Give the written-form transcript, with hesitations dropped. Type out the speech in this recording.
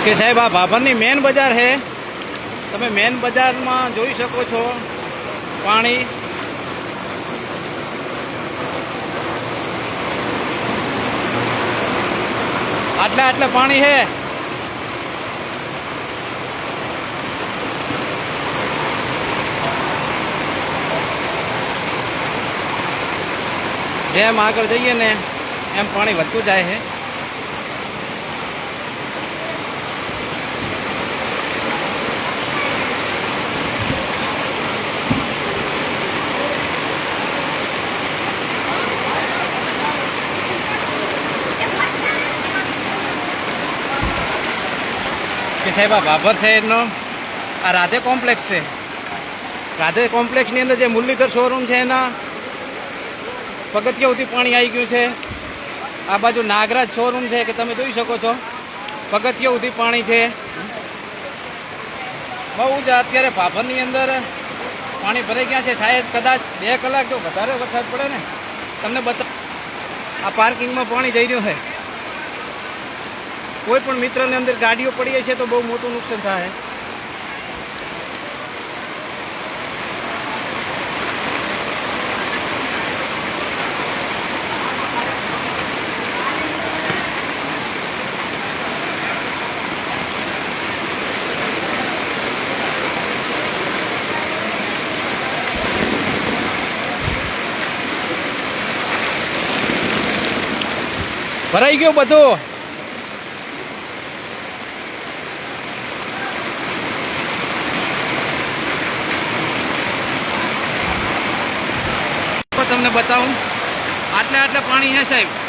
કે સાહેબ આ ભાભરની મેન બજાર છે। તમે મેન બજારમાં જોઈ શકો છો પાણી આટલા પાણી છે। જેમ આગળ જઈએ ને એમ પાણી વધતું જાય છે। કે સાહેબ આ ભાભર શહેરનો આ રાધે કોમ્પ્લેક્સ છે। રાધે કોમ્પ્લેક્સની અંદર જે મુરલીધર શોરૂમ છે એના પગથિયા સુધી પાણી આવી ગયું છે। આ બાજુ નાગરાજ શોરૂમ છે કે તમે જોઈ શકો છો પગથિયા સુધી પાણી છે। બહુ જ અત્યારે ભાભરની અંદર પાણી ભરાઈ ગયા છે। શાયદ કદાચ 2 કલાક જો વધારે વરસાદ પડે ને તમને આ પાર્કિંગમાં પાણી જઈ રહ્યું છે। કોઈ પણ મિત્રને અંદર ગાડીઓ પડી છે તો બહુ મોટું નુકસાન થાય। ભરાઈ ગયું બધું। તમને બતાવું આટલા પાણી છે સાહેબ।